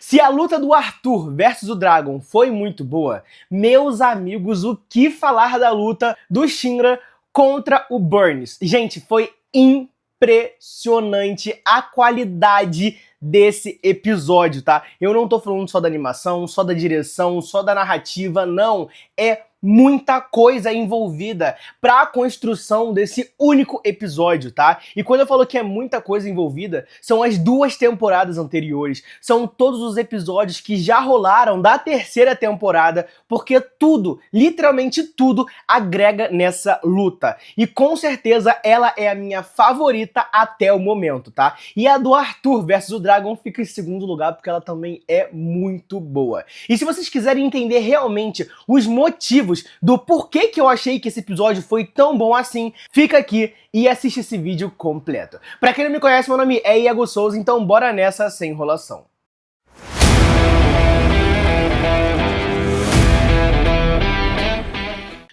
Se a luta do Arthur versus o Dragon foi muito boa, meus amigos, o que falar da luta do Shinra contra o Burns? Gente, foi impressionante a qualidade desse episódio, tá? Eu não tô falando só da animação, só da direção, só da narrativa, não. É muita coisa envolvida para a construção desse único episódio, tá? E quando eu falo que é muita coisa envolvida, são as 2 temporadas anteriores, são todos os episódios que já rolaram da 3ª temporada, porque tudo, literalmente tudo, agrega nessa luta. E com certeza ela é a minha favorita até o momento, tá? E a do Arthur versus o Dragon fica em segundo lugar, porque ela também é muito boa. E se vocês quiserem entender realmente os motivos do porquê que eu achei que esse episódio foi tão bom assim, fica aqui e assiste esse vídeo completo. Pra quem não me conhece, meu nome é Iago Souza, então bora nessa sem enrolação.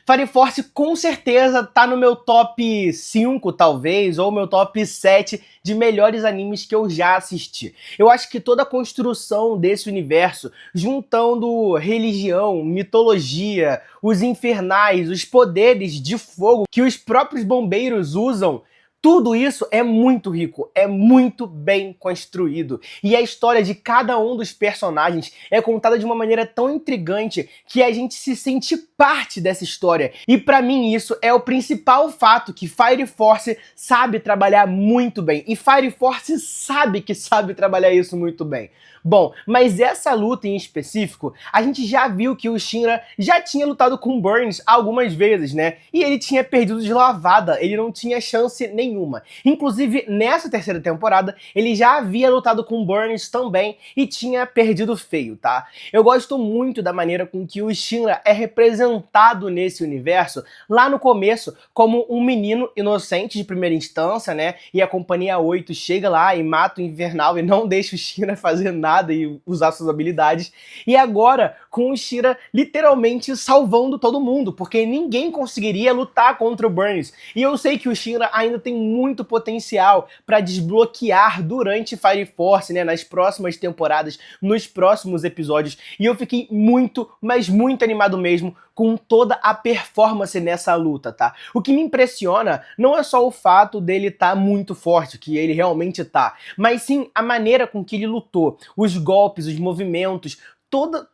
Fire Force com certeza tá no meu top 5, talvez, ou meu top 7 de melhores animes que eu já assisti. Eu acho que toda a construção desse universo, juntando religião, mitologia, os infernais, os poderes de fogo que os próprios bombeiros usam, tudo isso é muito rico, é muito bem construído. E a história de cada um dos personagens é contada de uma maneira tão intrigante que a gente se sente parte dessa história. E pra mim isso é o principal fato que Fire Force sabe trabalhar muito bem. E Fire Force sabe que sabe trabalhar isso muito bem. Bom, mas essa luta em específico, a gente já viu que o Shinra já tinha lutado com o Burns algumas vezes, né? E ele tinha perdido de lavada, ele não tinha chance nenhuma. Inclusive, nessa 3ª temporada, ele já havia lutado com o Burns também e tinha perdido feio, tá? Eu gosto muito da maneira com que o Shinra é representado nesse universo, lá no começo, como um menino inocente de primeira instância, né? E a Companhia 8 chega lá e mata o Infernal e não deixa o Shinra fazer nada e usar suas habilidades. E agora, com o Shinra literalmente salvando todo mundo, porque ninguém conseguiria lutar contra o Burns. E eu sei que o Shinra ainda tem muito potencial para desbloquear durante Fire Force, né, nas próximas temporadas, nos próximos episódios. E eu fiquei muito, mas muito animado mesmo com toda a performance nessa luta, tá? O que me impressiona não é só o fato dele estar muito forte, que ele realmente tá, mas sim a maneira com que ele lutou, os golpes, os movimentos, tudo.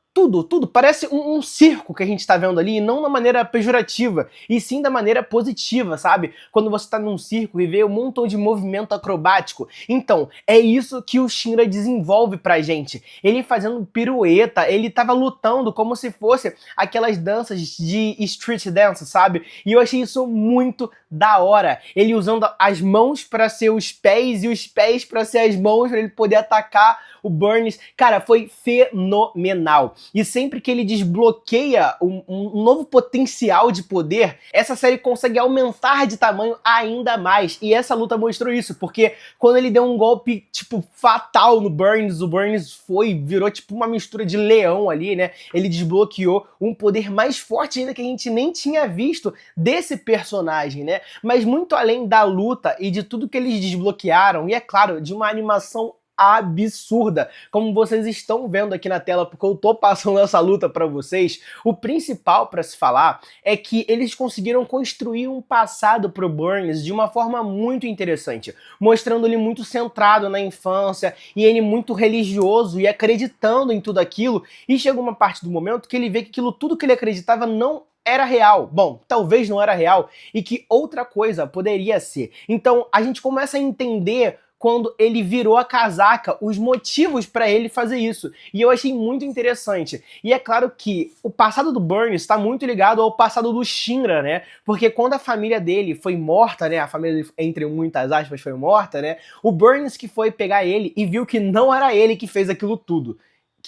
Parece um circo que a gente tá vendo ali, e não da maneira pejorativa, e sim da maneira positiva, sabe? Quando você tá num circo e vê um montão de movimento acrobático. Então, é isso que o Shinra desenvolve pra gente. Ele fazendo pirueta, ele tava lutando como se fosse aquelas danças de street dance, sabe? E eu achei isso muito da hora. Ele usando as mãos pra ser os pés e os pés pra ser as mãos, pra ele poder atacar o Burns. Cara, foi fenomenal. E sempre que ele desbloqueia um novo potencial de poder, essa série consegue aumentar de tamanho ainda mais. E essa luta mostrou isso, porque quando ele deu um golpe, tipo, fatal no Burns, o Burns virou tipo uma mistura de leão ali, né? Ele desbloqueou um poder mais forte ainda que a gente nem tinha visto desse personagem, né? Mas muito além da luta e de tudo que eles desbloquearam, e é claro, de uma animação absurda, como vocês estão vendo aqui na tela, porque eu tô passando essa luta pra vocês, o principal pra se falar é que eles conseguiram construir um passado pro Burns de uma forma muito interessante, mostrando ele muito centrado na infância, e ele muito religioso e acreditando em tudo aquilo, e chega uma parte do momento que ele vê que tudo que ele acreditava não era real. Bom, talvez não era real, e que outra coisa poderia ser. Então a gente começa a entender quando ele virou a casaca, os motivos para ele fazer isso. E eu achei muito interessante. E é claro que o passado do Burns está muito ligado ao passado do Shinra, né? Porque quando a família dele foi morta, né? A família dele, entre muitas aspas, foi morta, né? O Burns que foi pegar ele e viu que não era ele que fez aquilo tudo.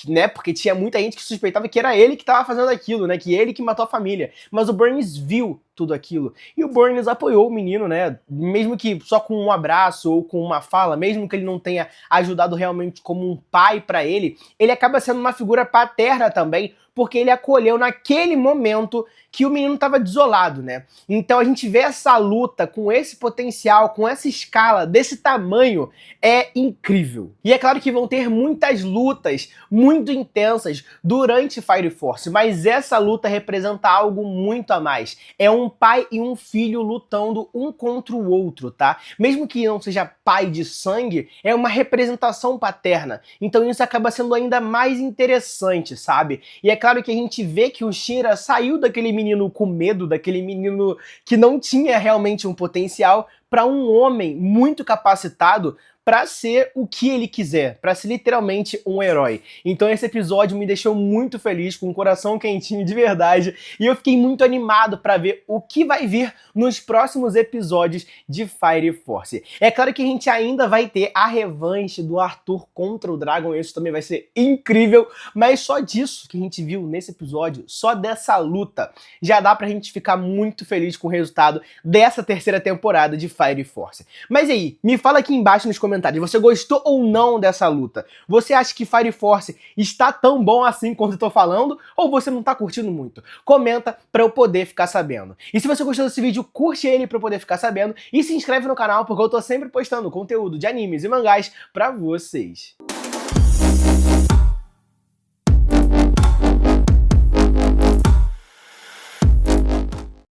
Né, porque tinha muita gente que suspeitava que era ele que estava fazendo aquilo, né, que ele que matou a família. Mas o Burns viu tudo aquilo. E o Burns apoiou o menino, né? Mesmo que só com um abraço ou com uma fala, mesmo que ele não tenha ajudado realmente como um pai para ele acaba sendo uma figura paterna também, porque ele acolheu naquele momento que o menino estava desolado, né? Então a gente vê essa luta com esse potencial, com essa escala, desse tamanho, é incrível. E é claro que vão ter muitas lutas muito intensas durante Fire Force, mas essa luta representa algo muito a mais. É um pai e um filho lutando um contra o outro, tá? Mesmo que não seja pai de sangue, é uma representação paterna. Então isso acaba sendo ainda mais interessante, sabe? E é claro que a gente vê que o Shinra saiu daquele menino com medo, daquele menino que não tinha realmente um potencial, para um homem muito capacitado para ser o que ele quiser, para ser literalmente um herói. Então esse episódio me deixou muito feliz, com o coração quentinho de verdade, e eu fiquei muito animado para ver o que vai vir nos próximos episódios de Fire Force. É claro que a gente ainda vai ter a revanche do Arthur contra o Dragon, isso também vai ser incrível, mas só disso que a gente viu nesse episódio, só dessa luta, já dá pra gente ficar muito feliz com o resultado dessa terceira temporada de Fire Force. Mas aí, me fala aqui embaixo nos comentários, você gostou ou não dessa luta? Você acha que Fire Force está tão bom assim quanto eu tô falando? Ou você não tá curtindo muito? Comenta pra eu poder ficar sabendo. E se você gostou desse vídeo, curte ele pra eu poder ficar sabendo e se inscreve no canal porque eu tô sempre postando conteúdo de animes e mangás pra vocês.